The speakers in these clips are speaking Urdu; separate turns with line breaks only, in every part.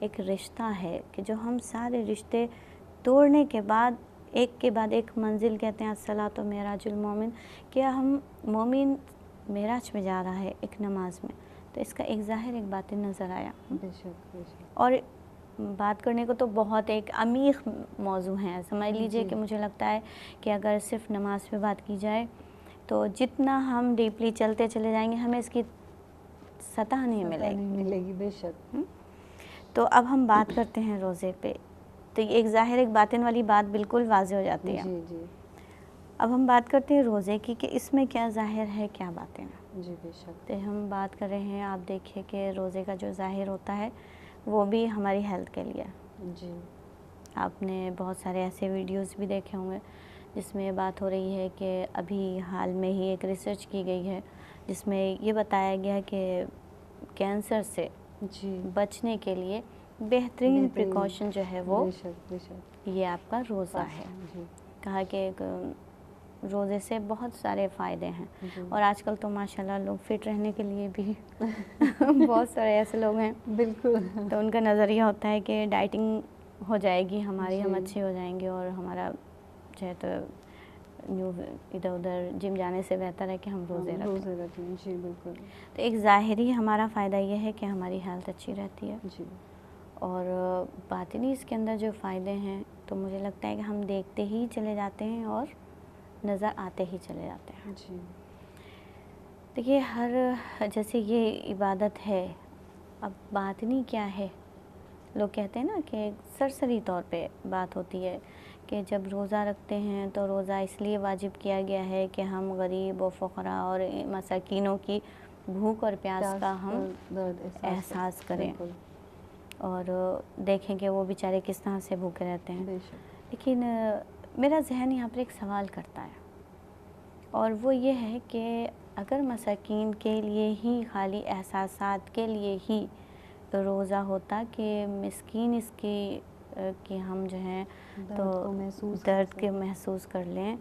ایک رشتہ ہے کہ جو ہم سارے رشتے توڑنے کے بعد ایک کے بعد ایک منزل کہتے ہیں الصلاۃ معراج المومن، کہ ہم مومن معراج میں جا رہا ہے ایک نماز میں، تو اس کا ایک ظاہر ایک باطن نظر آیا.
بے شک بے شک.
اور بات کرنے کو تو بہت ایک عمیق موضوع ہے، سمجھ لیجئے کہ مجھے لگتا ہے کہ اگر صرف نماز پہ بات کی جائے تو جتنا ہم ڈیپلی چلتے چلے جائیں گے ہمیں اس کی سطح نہیں
ملے گی. بے شک.
تو اب ہم بات کرتے ہیں روزے پہ، تو ایک ظاہر ایک باطن والی بات بالکل واضح ہو جاتی ہے.
جی جی.
اب ہم بات کرتے ہیں روزے کی کہ اس میں کیا ظاہر ہے کیا باطن ہے.
جی بے شک.
تو ہم بات کر رہے ہیں، آپ دیکھیں کہ روزے کا جو ظاہر ہوتا ہے وہ بھی ہماری ہیلتھ کے لیے.
جی.
آپ نے بہت سارے ایسے ویڈیوز بھی دیکھے ہوں گے جس میں بات ہو رہی ہے کہ ابھی حال میں ہی ایک ریسرچ کی گئی ہے جس میں یہ بتایا گیا کہ کینسر سے
جی
بچنے کے لیے بہترین پریکاشن جو ہے وہ
بے شک بے شک
یہ آپ کا روزہ ہے.
جی.
کہا کہ روزے سے بہت سارے فائدے ہیں.
جی.
اور آج کل تو ماشاءاللہ لوگ فٹ رہنے کے لیے بھی بہت سارے ایسے لوگ ہیں
بالکل.
تو ان کا نظریہ ہوتا ہے کہ ڈائٹنگ ہو جائے گی ہماری، ہم
جی.
اچھے ہو جائیں گے اور ہمارا جو ہے تو ادھر ادھر جم جانے سے بہتر ہے کہ ہم روزے رکھیں.
جی بالکل.
تو ایک ظاہری ہمارا فائدہ یہ ہے کہ ہماری ہیلتھ اچھی رہتی ہے.
جی.
اور باطنی اس کے اندر جو فائدے ہیں تو مجھے لگتا ہے کہ ہم دیکھتے ہی چلے جاتے ہیں اور نظر آتے ہی چلے جاتے ہیں.
جی.
دیکھیے ہر جیسے یہ عبادت ہے، اب باطنی کیا ہے؟ لوگ کہتے ہیں نا کہ سرسری طور پہ بات ہوتی ہے کہ جب روزہ رکھتے ہیں تو روزہ اس لیے واجب کیا گیا ہے کہ ہم غریب و فقراء اور مساکینوں کی بھوک اور پیاس کا ہم احساس کریں اور دیکھیں کہ وہ بیچارے کس طرح سے بھوکے رہتے ہیں. لیکن میرا ذہن یہاں پر ایک سوال کرتا ہے اور وہ یہ ہے کہ اگر مساکین کے لیے ہی خالی احساسات کے لیے ہی روزہ ہوتا کہ مسکین اس کی کہ ہم جو ہیں تو درد کے محسوس کر لیں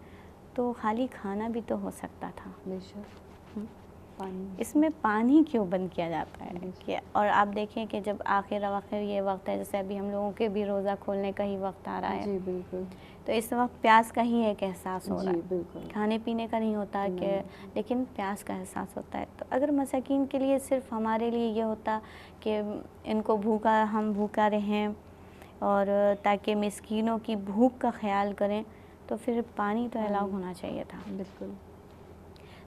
تو خالی کھانا بھی تو ہو سکتا تھا. اس میں پانی کیوں بند کیا جاتا ہے کہ اور آپ دیکھیں کہ جب آخر اواخر یہ وقت ہے جیسے ابھی ہم لوگوں کے بھی روزہ کھولنے کا ہی وقت آ رہا ہے.
جی بالکل.
تو اس وقت پیاس کا ہی ایک احساس ہو رہا ہے.
بالکل.
کھانے پینے کا نہیں ہوتا کہ لیکن پیاس کا احساس ہوتا ہے. تو اگر مساکین کے لیے صرف ہمارے لیے یہ ہوتا کہ ان کو ہم بھوکا رہیں اور تاکہ مسکینوں کی بھوک کا خیال کریں تو پھر پانی تو الاؤ ہونا چاہیے تھا.
بالکل.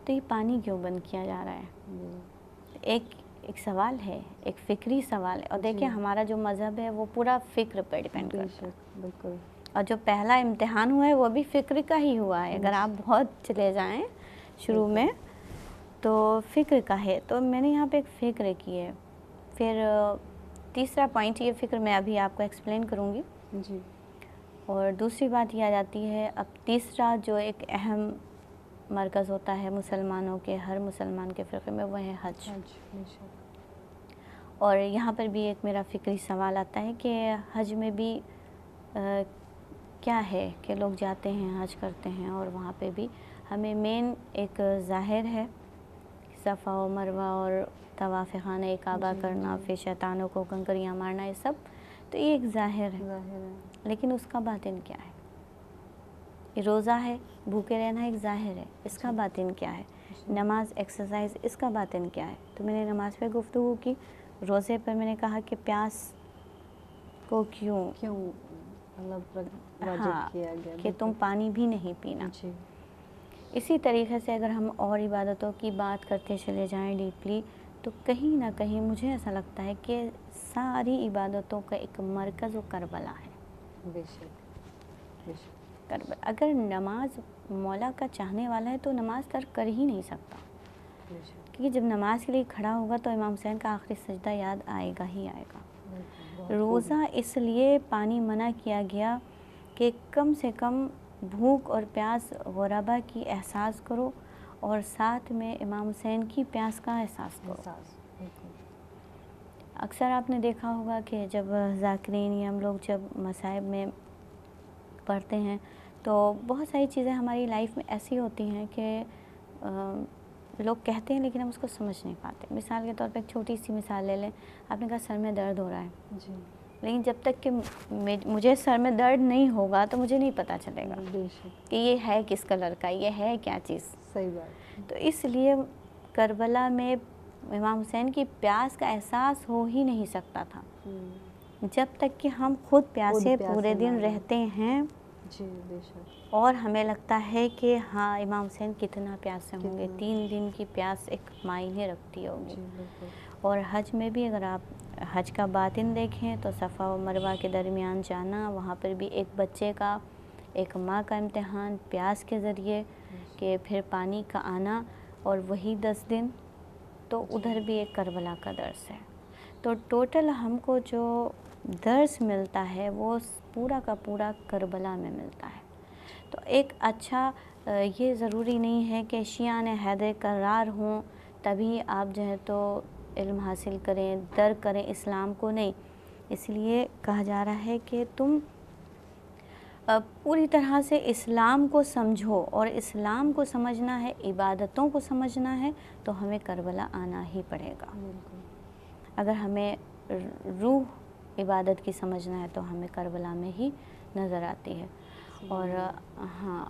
تو یہ پانی کیوں بند کیا جا رہا ہے؟ ایک سوال ہے، ایک فکری سوال ہے. اور دیکھیں ہمارا جو مذہب ہے وہ پورا فکر پر ڈیپینڈ کرتا ہے.
بالکل.
اور جو پہلا امتحان ہوا ہے وہ بھی فکر کا ہی ہوا ہے. اگر آپ بہت چلے جائیں شروع میں تو فکر کا ہے. تو میں نے یہاں پہ ایک فکر کی ہے. پھر تیسرا پوائنٹ یہ فکر میں ابھی آپ کو ایکسپلین کروں گی.
جی.
اور دوسری بات یہ آ جاتی ہے اب تیسرا جو ایک اہم مرکز ہوتا ہے مسلمانوں کے، ہر مسلمان کے فرقے میں، وہ ہے حج. اور یہاں پر بھی ایک میرا فکری سوال آتا ہے کہ حج میں بھی کیا ہے کہ لوگ جاتے ہیں حج کرتے ہیں اور وہاں پہ بھی ہمیں مین ایک ظاہر ہے صفا و مروہ اور طواف خانہ کعبہ کرنا، پھر شیطانوں کو کنکریاں مارنا، یہ سب تو یہ ایک ظاہر ہے. لیکن اس کا باطن کیا ہے؟ یہ روزہ ہے، بھوکے رہنا ایک ظاہر ہے، اس کا باطن کیا ہے؟ نماز، ایکسرسائز، اس کا باطن کیا ہے؟ تو میں نے نماز پہ گفتگو کی. روزے پر میں نے کہا کہ پیاس کو کیوں کہ تم پانی بھی نہیں پینا. اسی طریقے سے اگر ہم اور عبادتوں کی بات کرتے چلے جائیں ڈیپلی تو کہیں نہ کہیں مجھے ایسا لگتا ہے کہ ساری عبادتوں کا ایک مرکز و کربلا ہے. اگر نماز مولا کا چاہنے والا ہے تو نماز ترک کر ہی نہیں سکتا، کیونکہ جب نماز کے لیے کھڑا ہوگا تو امام حسین کا آخری سجدہ یاد آئے گا ہی آئے گا. روزہ اس لیے پانی منع کیا گیا کہ کم سے کم بھوک اور پیاس غربا کی احساس کرو اور ساتھ میں امام حسین کی پیاس کا احساس کرو. اکثر آپ نے دیکھا ہوگا کہ جب ذاکرین یا ہم لوگ جب مصائب میں پڑھتے ہیں تو بہت ساری چیزیں ہماری لائف میں ایسی ہوتی ہیں کہ لوگ کہتے ہیں لیکن ہم اس کو سمجھ نہیں پاتے. مثال کے طور پہ ایک چھوٹی سی مثال لے لیں. آپ نے کہا سر میں درد ہو رہا ہے. لیکن جب تک کہ مجھے سر میں درد نہیں ہوگا تو مجھے نہیں پتہ چلے گا کہ یہ ہے کس کلر کا، یہ ہے کیا چیز.
صحیح بات.
تو اس لیے کربلا میں امام حسین کی پیاس کا احساس ہو ہی نہیں سکتا تھا جب تک کہ ہم خود پیاسے پورے دن رہتے ہیں.
جی بے شک.
اور ہمیں لگتا ہے کہ ہاں امام حسین کتنا پیاسے ہوں گے. 3 دن کی پیاس ایک معنی رکھتی ہوگی. اور حج میں بھی اگر آپ حج کا باطن دیکھیں تو صفا و مروہ کے درمیان جانا، وہاں پر بھی ایک بچے کا، ایک ماں کا امتحان پیاس کے ذریعے، کہ پھر پانی کا آنا، اور وہی 10 دن. تو ادھر بھی ایک کربلا کا درس ہے. تو ٹوٹل ہم کو جو درس ملتا ہے وہ پورا کا پورا کربلا میں ملتا ہے. تو ایک اچھا یہ ضروری نہیں ہے کہ شیعان حیدر کرار ہوں تبھی آپ جو ہے تو علم حاصل کریں، درک کریں اسلام کو. نہیں، اس لیے کہا جا رہا ہے کہ تم پوری طرح سے اسلام کو سمجھو، اور اسلام کو سمجھنا ہے، عبادتوں کو سمجھنا ہے تو ہمیں کربلا آنا ہی پڑے گا. اگر ہمیں روح عبادت کی سمجھنا ہے تو ہمیں کربلا میں ہی نظر آتی ہے. اور ہاں،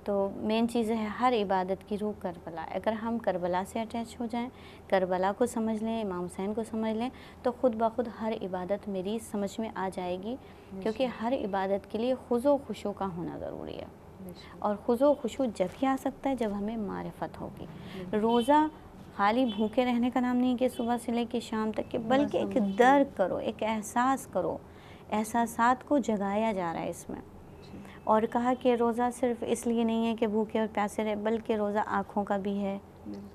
تو مین چیز ہے ہر عبادت کی روح کربلا. اگر ہم کربلا سے اٹیچ ہو جائیں، کربلا کو سمجھ لیں، امام حسین کو سمجھ لیں، تو خود بخود ہر عبادت میری سمجھ میں آ جائے گی. کیونکہ ہر عبادت کے لیے خضوع و خشوع کا ہونا ضروری ہے. اور خضوع و خشوع جب ہی آ سکتا ہے جب ہمیں معرفت ہوگی. روزہ خالی بھوکے رہنے کا نام نہیں کہ صبح سے لے کے شام تک کے، بلکہ ایک درک کرو، ایک احساس کرو. احساسات کو جگایا جا رہا ہے اس میں. اور کہا کہ روزہ صرف اس لیے نہیں ہے کہ بھوکے اور پیاسے رہے، بلکہ روزہ آنکھوں کا بھی ہے،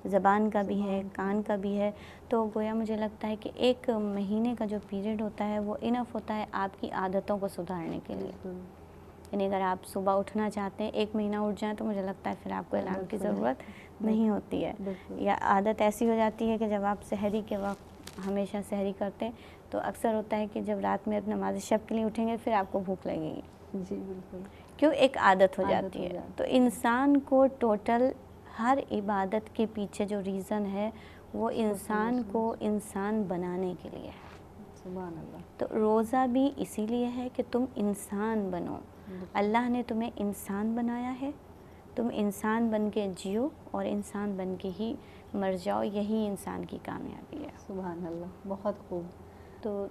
زبان کا بھی ہے، کان کا بھی ہے. تو گویا مجھے لگتا ہے کہ ایک مہینے کا جو پیریڈ ہوتا ہے وہ انف ہوتا ہے آپ کی عادتوں کو سدھارنے کے لیے. یعنی اگر آپ صبح اٹھنا چاہتے ہیں، 1 مہینہ اٹھ جائیں تو مجھے لگتا ہے پھر آپ کو الارم کی ضرورت نہیں ہوتی ہے. یا عادت ایسی ہو جاتی ہے کہ جب آپ سحری کے وقت ہمیشہ سحری کرتے تو اکثر ہوتا ہے کہ جب رات میں نماز شب کے لیے اٹھیں گے پھر آپ کو بھوک لگے گی.
جی بالکل.
کیوں؟ ایک عادت ہو جاتی ہے. تو انسان کو ٹوٹل ہر عبادت کے پیچھے جو ریزن ہے وہ انسان کو انسان بنانے کے لیے ہے.
سبحان اللہ.
تو روزہ بھی اسی لیے ہے کہ تم انسان بنو. اللہ نے تمہیں انسان بنایا ہے، تم انسان بن کے جیو اور انسان بن کے ہی مر جاؤ. یہی انسان کی کامیابی ہے.
سبحان اللہ، بہت خوب.
تو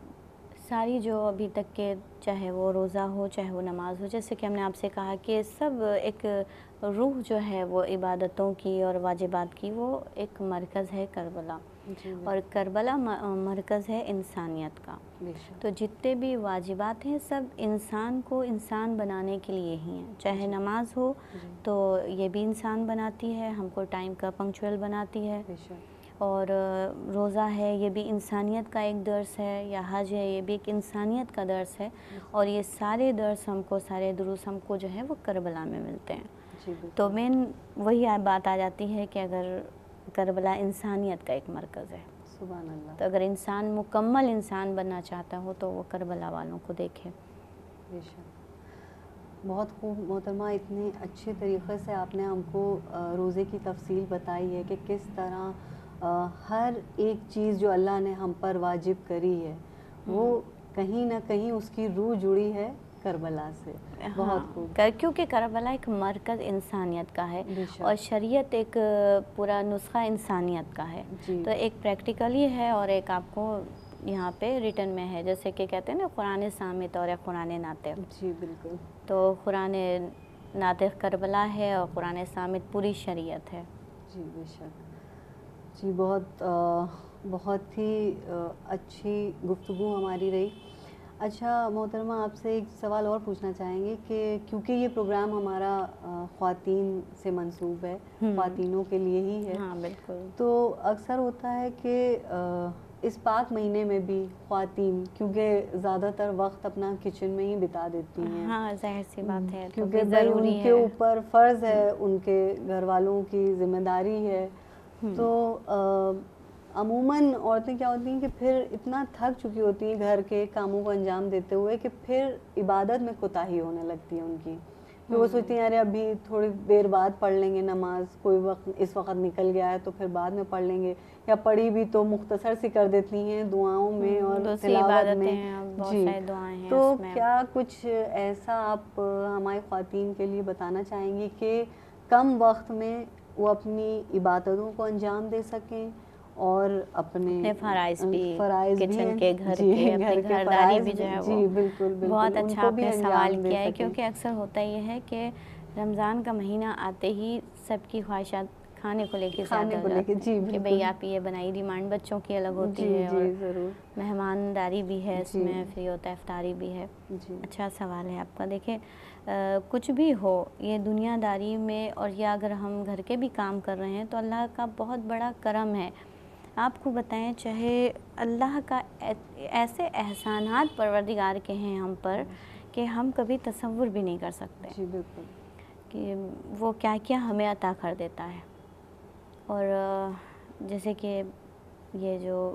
ساری جو ابھی تک کے، چاہے وہ روزہ ہو چاہے وہ نماز ہو، جیسے کہ ہم نے آپ سے کہا کہ سب ایک روح جو ہے وہ عبادتوں کی اور واجبات کی، وہ ایک مرکز ہے کربلا. اور کربلا مرکز ہے انسانیت کا. تو جتنے بھی واجبات ہیں سب انسان کو انسان بنانے کے لیے ہی ہیں. چاہے نماز ہو تو یہ بھی انسان بناتی ہے، ہم کو ٹائم کا پنکچوئل بناتی ہے. اور روزہ ہے یہ بھی انسانیت کا ایک درس ہے، یا حج ہے یہ بھی ایک انسانیت کا درس ہے. اور یہ سارے درس ہم کو، سارے دروس ہم کو جو ہے وہ کربلا میں ملتے ہیں. تو مین وہی بات آ جاتی ہے کہ اگر کربلا انسانیت کا ایک مرکز ہے.
سبحان اللہ.
تو اگر انسان مکمل انسان بننا چاہتا ہو تو وہ کربلا والوں کو دیکھے.
بے شک. بہت خوب محترمہ، اتنے اچھے طریقے سے آپ نے ہم کو روزے کی تفصیل بتائی ہے کہ کس طرح ہر ایک چیز جو اللہ نے ہم پر واجب کری ہے وہ کہیں نہ کہیں اس کی روح جڑی ہے کربلا سے. بہت خوب.
کیونکہ کربلا ایک مرکز انسانیت کا ہے اور شریعت ایک پورا نسخہ انسانیت کا ہے. تو ایک پریکٹیکلی ہے اور ایک آپ کو یہاں پہ ریٹن میں ہے. جیسے کہ کہتے ہیں نا قرآن صامت اور قرآن ناطق.
جی بالکل.
تو قرآن ناطق کربلا ہے اور قرآن صامت پوری شریعت ہے.
جی بے شک. جی بہت ہی اچھی گفتگو ہماری رہی. اچھا محترمہ، آپ سے ایک سوال اور پوچھنا چاہیں گے کہ کیونکہ یہ پروگرام ہمارا خواتین سے منسوب ہے، خواتینوں کے لیے ہی ہے.
ہاں بالکل.
تو اکثر ہوتا ہے کہ اس پاک مہینے میں بھی خواتین کیونکہ زیادہ تر وقت اپنا کچن میں ہی بتا دیتی ہیں.
ہاں ظاہر سی بات ہے،
کیونکہ بھائی ان کے اوپر فرض ہے، ان کے گھر والوں کی ذمہ داری ہے. تو عموماً عورتیں کیا ہوتی ہیں کہ پھر اتنا تھک چکی ہوتی ہیں گھر کے کاموں کو انجام دیتے ہوئے کہ پھر عبادت میں کوتاہی ہونے لگتی ہے ان کی. کہ وہ سوچتی ہیں ارے ابھی تھوڑی دیر بعد پڑھ لیں گے نماز, کوئی وقت اس وقت نکل گیا ہے تو پھر بعد میں پڑھ لیں گے, یا پڑھی بھی تو مختصر سی کر دیتی ہیں دعاؤں میں اور تلاوت میں.
جی,
تو کیا کچھ ایسا آپ ہماری خواتین کے لیے بتانا چاہیں گی کہ کم وقت میں وہ اپنی عبادتوں کو انجام دے سکیں اور اپنے فرائض بھی ہیں, گھر کے فرائض بھی, جی بالکل بالکل,
بہت اچھا آپ نے سوال کیا ہے, کیونکہ اکثر ہوتا یہ ہے کہ رمضان کا مہینہ آتے ہی سب کی خواہشات کھانے کو لے کے زیادہ ہو جاتی ہیں کہ بھئی آپ یہ بنائی, ڈیمانڈ بچوں کی الگ ہوتی ہے اور مہمانداری بھی ہے اس میں, پھر ہوتا ہے افطاری بھی ہے. اچھا سوال ہے آپ کا. دیکھیں کچھ بھی ہو یہ دنیا داری میں, اور یا اگر ہم گھر کے بھی کام کر رہے ہیں تو اللہ کا بہت بڑا کرم ہے. آپ کو بتائیں, چاہے اللہ کا ایسے احسانات پروردگار کے ہیں ہم پر کہ ہم کبھی تصور بھی نہیں کر سکتے.
جی بالکل,
کہ وہ کیا کیا ہمیں عطا کر دیتا ہے. اور جیسے کہ یہ جو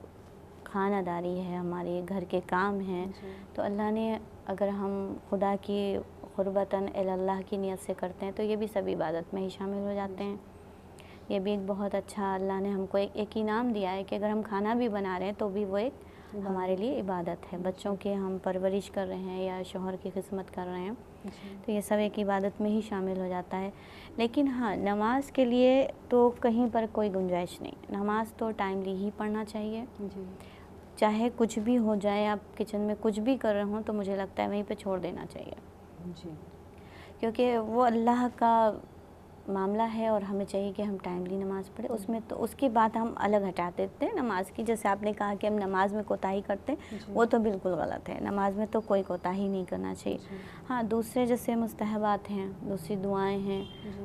خانہ داری ہے, ہمارے گھر کے کام ہیں, تو اللہ نے اگر ہم خدا کی قربتاً اللہ کی نیت سے کرتے ہیں تو یہ بھی سب عبادت میں ہی شامل ہو جاتے ہیں. یہ بھی ایک بہت اچھا اللہ نے ہم کو ایک انعام دیا ہے کہ اگر ہم کھانا بھی بنا رہے ہیں تو بھی وہ ایک ہمارے لیے عبادت ہے. بچوں کے ہم پرورش کر رہے ہیں یا شوہر کی خدمت کر رہے ہیں تو یہ سب ایک عبادت میں ہی شامل ہو جاتا ہے. لیکن ہاں, نماز کے لیے تو کہیں پر کوئی گنجائش نہیں. نماز تو ٹائملی ہی پڑھنا چاہیے, چاہے کچھ بھی ہو جائے, آپ کچن میں کچھ بھی کر رہے ہوں تو مجھے لگتا ہے وہیں پہ چھوڑ دینا چاہیے, کیونکہ وہ اللہ کا معاملہ ہے اور ہمیں چاہیے کہ ہم ٹائملی نماز پڑھیں. اس میں تو اس کی بات ہم الگ ہٹا دیتے ہیں نماز کی. جیسے آپ نے کہا کہ ہم نماز میں کوتاہی کرتے ہیں, وہ تو بالکل غلط ہے. نماز میں تو کوئی کوتاہی نہیں کرنا چاہیے. ہاں, دوسرے جیسے مستحبات ہیں, دوسری دعائیں ہیں,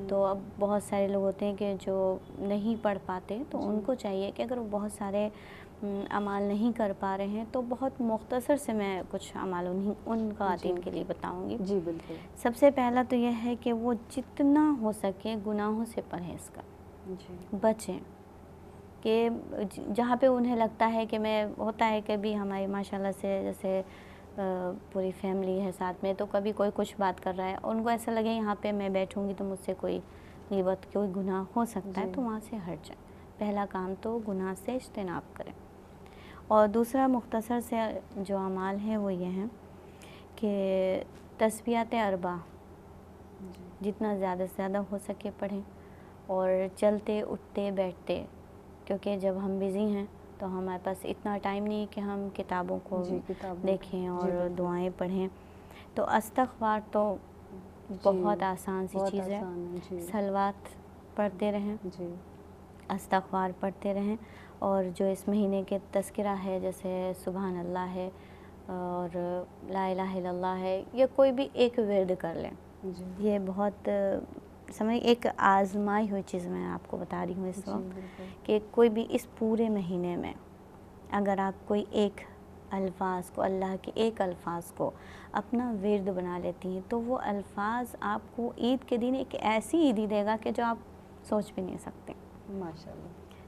تو اب بہت سارے لوگ ہوتے ہیں کہ جو نہیں پڑھ پاتے, تو ان کو چاہیے کہ اگر وہ بہت سارے اعمال نہیں کر پا رہے ہیں تو بہت مختصر سے میں کچھ اعمال ان خواتین کے لیے بتاؤں گی.
جی بالکل.
سب سے پہلا تو یہ ہے کہ وہ جتنا ہو سکے گناہوں سے پرہیز کریں, بچیں. کہ جہاں پہ انہیں لگتا ہے کہ میں, ہوتا ہے کہ بھی ہماری ماشاءاللہ سے جیسے پوری فیملی ہے ساتھ میں, تو کبھی کوئی کچھ بات کر رہا ہے اور ان کو ایسا لگے یہاں پہ میں بیٹھوں گی تو مجھ سے کوئی غیبت, کوئی گناہ ہو سکتا ہے, تو وہاں سے ہٹ جائیں. پہلا کام تو گناہ سے اجتناب کریں. اور دوسرا مختصر سے جو اعمال ہیں وہ یہ ہیں کہ تسبیحات 4 جتنا زیادہ سے زیادہ ہو سکے پڑھیں, اور چلتے اٹھتے بیٹھتے, کیونکہ جب ہم بزی ہیں تو ہمارے پاس اتنا ٹائم نہیں کہ ہم کتابوں کو دیکھیں اور دعائیں پڑھیں. تو استغفار تو بہت آسان سی چیز ہے. صلوات پڑھتے رہیں, استغفار پڑھتے رہیں, اور جو اس مہینے کے تذکرہ ہے جیسے سبحان اللہ ہے اور لا الہ الا اللہ ہے, یا کوئی بھی ایک ورد کر لیں. یہ بہت سمجھ ایک آزمائی ہوئی چیز میں آپ کو بتا رہی ہوں اس وقت, کہ کوئی بھی اس پورے مہینے میں اگر آپ کوئی ایک الفاظ کو, اللہ کے ایک الفاظ کو اپنا ورد بنا لیتی ہیں, تو وہ الفاظ آپ کو عید کے دن ایک ایسی عیدی دے گا کہ جو آپ سوچ بھی نہیں سکتے.
ماشاءاللہ.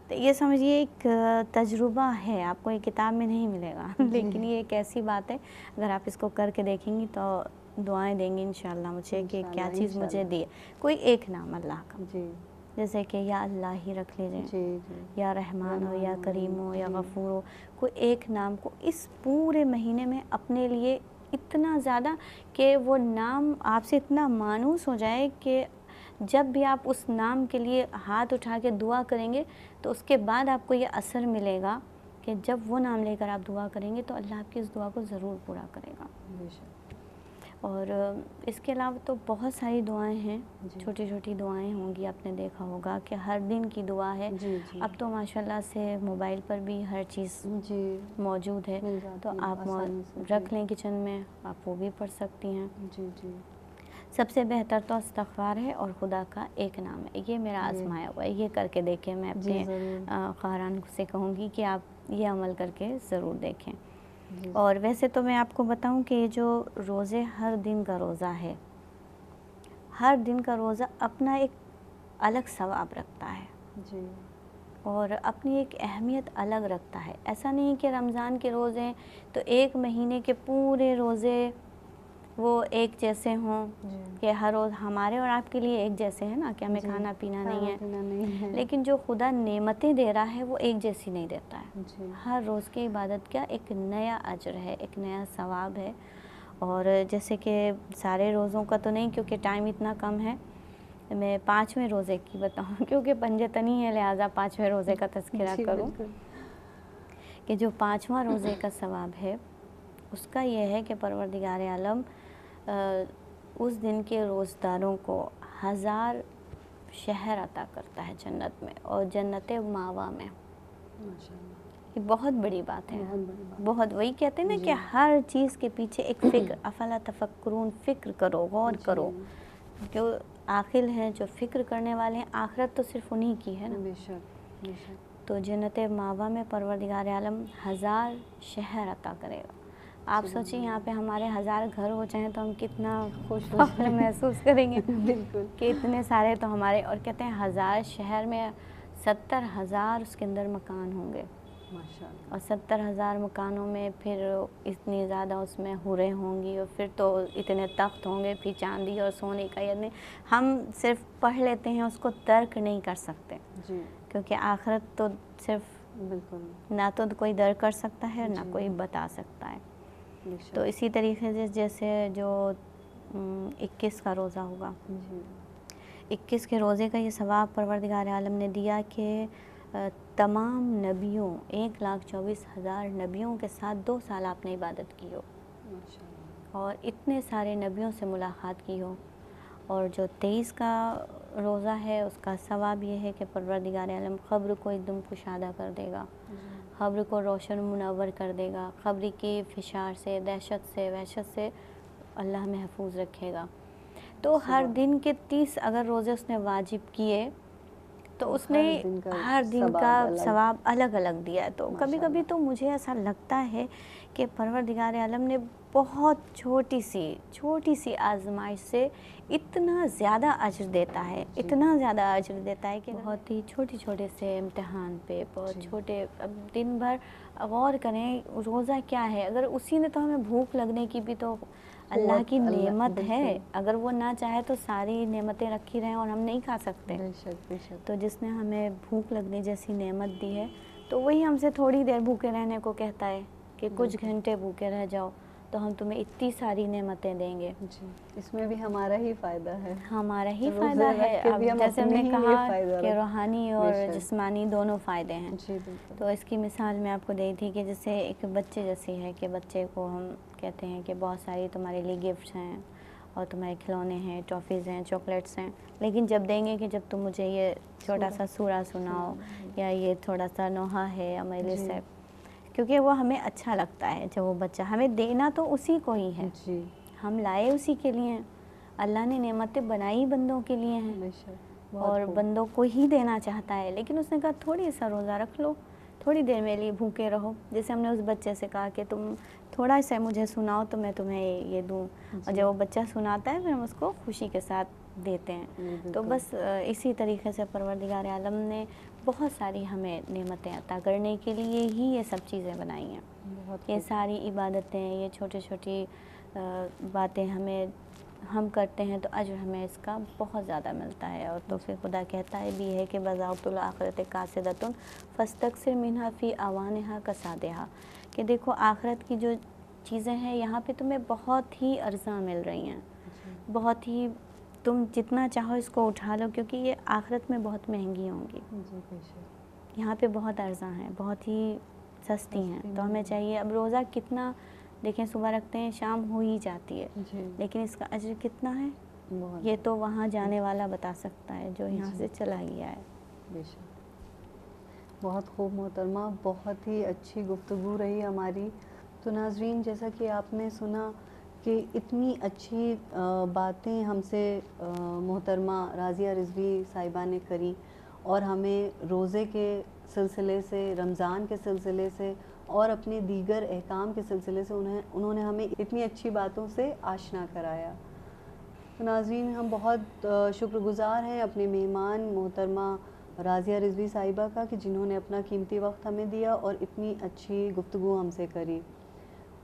تو یہ سمجھیے ایک تجربہ ہے, آپ کو یہ کتاب میں نہیں ملے گا, لیکن یہ ایک ایسی بات ہے اگر آپ اس کو کر کے دیکھیں گی تو دعائیں دیں گی انشاءاللہ مجھے کہ کیا چیز مجھے دی ہے. کوئی ایک نام اللہ کا, جیسے کہ یا اللہ ہی رکھ لیجئے, یا رحمان ہو, یا کریم ہو, یا غفور ہو, کوئی ایک نام کو اس پورے مہینے میں اپنے لیے اتنا زیادہ کہ وہ نام آپ سے اتنا مانوس ہو جائے کہ جب بھی آپ اس نام کے لیے ہاتھ اٹھا کے دعا کریں گے تو اس کے بعد آپ کو یہ اثر ملے گا کہ جب وہ نام لے کر آپ دعا کریں گے تو اللہ آپ کی اس دعا کو ضرور پورا کرے گا. اور اس کے علاوہ تو بہت ساری دعائیں ہیں, چھوٹی چھوٹی دعائیں ہوں گی, آپ نے دیکھا ہوگا کہ ہر دن کی دعا ہے. اب تو ماشاءاللہ سے موبائل پر بھی ہر چیز موجود ہے, تو آپ رکھ لیں کچن میں, آپ وہ بھی پڑھ سکتی ہیں. سب سے بہتر تو استغفار ہے اور خدا کا ایک نام ہے. یہ میرا آزمایا ہوا ہے, یہ کر کے دیکھیں. میں اپنے خواہران سے کہوں گی کہ آپ یہ عمل کر کے ضرور دیکھیں. اور ویسے تو میں آپ کو بتاؤں کہ یہ جو روزے, ہر دن کا روزہ ہے, ہر دن کا روزہ اپنا ایک الگ ثواب رکھتا ہے, اور اپنی ایک اہمیت الگ رکھتا ہے. ایسا نہیں کہ رمضان کے روزے ہیں تو ایک مہینے کے پورے روزے وہ ایک جیسے ہوں
جی
کہ ہر روز ہمارے اور آپ کے لیے ایک جیسے ہیں نا کہ ہمیں
جی،
کھانا پینا نہیں
کھانا
ہے،
پینا نہیں ہے.
لیکن جو خدا نعمتیں دے رہا ہے وہ ایک جیسی نہیں دیتا ہے.
جی
ہر روز کی عبادت کا ایک نیا اجر ہے، ایک نیا ثواب ہے. اور جیسے کہ سارے روزوں کا تو نہیں کیونکہ ٹائم اتنا کم ہے، میں 5ویں روزے کی بتاؤں کیونکہ پنجتنی ہے لہٰذا 5ویں روزے کا تذکرہ
جی
کروں
بالکل.
کہ جو 5واں روزے کا ثواب ہے اس کا یہ ہے کہ پروردگار عالم اس دن کے روزداروں کو 1000 شہر عطا کرتا ہے جنت میں، اور جنت ماوا میں.
ماشاء اللہ،
یہ بہت بڑی بات ہے،
بہت بڑی بات.
بہت. وہی کہتے ہیں نا
جی
کہ ہر چیز کے پیچھے ایک فکر، افلا تفکرون، فکر کرو، غور کرو. جو عاقل ہیں، جو فکر کرنے والے ہیں، آخرت تو صرف انہی کی ہے نا.
بے شک بے شک.
تو جنت ماوا میں پروردگار عالم 1000 شہر عطا کرے گا. آپ سوچیں یہاں پہ ہمارے 1000 گھر ہو جائیں تو ہم کتنا
خوش ہو
فخر
جائیں.
محسوس کریں گے
بالکل.
کہ اتنے سارے تو ہمارے. اور کہتے ہیں 1000 شہر میں 70,000 اس کے اندر مکان ہوں گے،
ماشاء اللہ.
اور 70,000 مکانوں میں پھر اتنی زیادہ اس میں حوریں ہوں گی، اور پھر تو اتنے تخت ہوں گے، پھر چاندی اور سونے کا. یعنی ہم صرف پڑھ لیتے ہیں، اس کو ترک نہیں کر سکتے
جی
کیونکہ آخرت تو صرف
بالکل.
نہ تو کوئی درک کر سکتا ہے نہ
جی
کوئی بتا سکتا ہے.
بے
تو
شک.
اسی طریقے سے جیسے جو 21 کا روزہ ہوگا،
جی
21 کے روزے کا یہ ثواب پروردگار عالم نے دیا کہ تمام نبیوں 1,24,000 نبیوں کے ساتھ 2 سال آپ نے عبادت کی ہو،
ماشاء اللہ.
اور اتنے سارے نبیوں سے ملاقات کی ہو. اور جو 23 کا روزہ ہے اس کا ثواب یہ ہے کہ پروردگار عالم قبر کو ایک دم کشادہ کر دے گا، قبر کو روشن منور کر دے گا، قبر کی فشار سے، دہشت سے، وحشت سے اللہ محفوظ رکھے گا. تو ہر دن کے 30 اگر روزے اس نے واجب کیے تو اس نے ہر دن کا ثواب الگ الگ دیا ہے. تو کبھی کبھی تو مجھے ایسا لگتا ہے کہ پروردگار عالم نے بہت چھوٹی سی آزمائش سے اتنا زیادہ اجر دیتا ہے، اتنا زیادہ اجر دیتا ہے کہ بہت ہی چھوٹے سے امتحان پہ بہت چھوٹے. اب دن بھر غور کریں روزہ کیا ہے، اگر اسی نے تو ہمیں بھوک لگنے کی بھی تو اللہ کی نعمت ہے. اگر وہ نہ چاہے تو ساری نعمتیں رکھی رہیں اور ہم نہیں کھا سکتے.
بے شک بے شک.
تو جس نے ہمیں بھوک لگنے جیسی نعمت دی ہے تو وہی ہم سے تھوڑی دیر بھوکے رہنے کو کہتا ہے کہ کچھ گھنٹے بھوکے رہ جاؤ تو ہم تمہیں اتنی ساری نعمتیں دیں گے.
جی اس میں بھی ہمارا ہی فائدہ ہے،
ہمارا ہی فائدہ ہے. اب جیسے ہم نے کہا کہ روحانی اور جسمانی دونوں فائدے ہیں.
جی بالکل.
تو اس کی مثال میں آپ کو دی تھی کہ جیسے ایک بچے جیسی ہے کہ بچے کو ہم کہتے ہیں کہ بہت ساری تمہارے لیے گفٹس ہیں اور تمہارے کھلونے ہیں، ٹافیز ہیں، چاکلیٹس ہیں، لیکن جب دیں گے کہ جب تم مجھے یہ چھوٹا سا سورہ سناؤ یا یہ تھوڑا سا نوحہ ہے یا مجلس ہے، کیونکہ وہ ہمیں اچھا لگتا ہے. جب وہ بچہ ہمیں دینا تو اسی کو ہی ہے،
جی
ہم لائے اسی کے لیے ہیں. اللہ نے نعمتیں بنائی بندوں کے لیے ہیں
بے شک.
اور بندوں کو ہی دینا چاہتا ہے. لیکن اس نے کہا تھوڑی سا روزہ رکھ لو، تھوڑی دیر میرے لیے بھوکے رہو. جیسے ہم نے اس بچے سے کہا کہ تم تھوڑا سا مجھے سناؤ تو میں تمہیں یہ دوں، اور جب وہ بچہ سناتا ہے پھر ہم اس کو خوشی کے ساتھ دیتے ہیں. تو بس اسی طریقے سے پروردگار عالم نے بہت ساری ہمیں نعمتیں عطا کرنے کے لیے ہی یہ سب چیزیں بنائی ہیں. یہ ساری عبادتیں، یہ چھوٹی باتیں ہم کرتے ہیں تو اجر ہمیں اس کا بہت زیادہ ملتا ہے. اور تو پھر خدا کہتا ہے بھی ہے کہ بذاۃ الآخرۃ قاصدۃ فاستکثر منہا فی اوانہا کصادھا، کہ دیکھو آخرت کی جو چیزیں ہیں یہاں پہ تمہیں بہت ہی ارزاں مل رہی ہیں، بہت ہی تم جتنا چاہو اس کو اٹھا لو کیونکہ یہ آخرت میں بہت مہنگی ہوں گی. یہاں پہ بہت ارزاں ہیں، بہت ہی سستی ہیں. تو ہمیں چاہیے اب روزہ کتنا دیکھیں صبح رکھتے ہیں شام ہو ہی جاتی ہے، لیکن اس کا اجر کتنا ہے یہ تو وہاں جانے والا بتا سکتا ہے جو یہاں سے چلا گیا ہے.
بے شک. بہت خوب محترمہ، بہت ہی اچھی گفتگو رہی ہماری. تو ناظرین جیسا کہ آپ نے سنا کہ اتنی اچھی باتیں ہم سے محترمہ راضیہ رضوی صاحبہ نے کری، اور ہمیں روزے کے سلسلے سے، رمضان کے سلسلے سے اور اپنے دیگر احکام کے سلسلے سے انہوں نے ہمیں اتنی اچھی باتوں سے آشنا کرایا. تو ناظرین ہم بہت شکر گزار ہیں اپنے مہمان محترمہ راضیہ رضوی صاحبہ کا کہ جنہوں نے اپنا قیمتی وقت ہمیں دیا اور اتنی اچھی گفتگو ہم سے کری.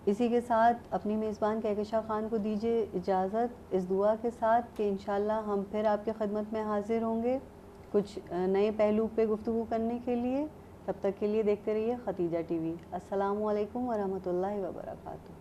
اسی کے ساتھ اپنی میزبان کہکشاں خان کو دیجیے اجازت اس دعا کے ساتھ کہ انشاءاللہ ہم پھر آپ کی خدمت میں حاضر ہوں گے کچھ نئے پہلو پہ گفتگو کرنے کے لیے. تب تک کے لیے دیکھتے رہیے ختیجہ ٹی وی. السلام علیکم ورحمۃ اللہ وبرکاتہ.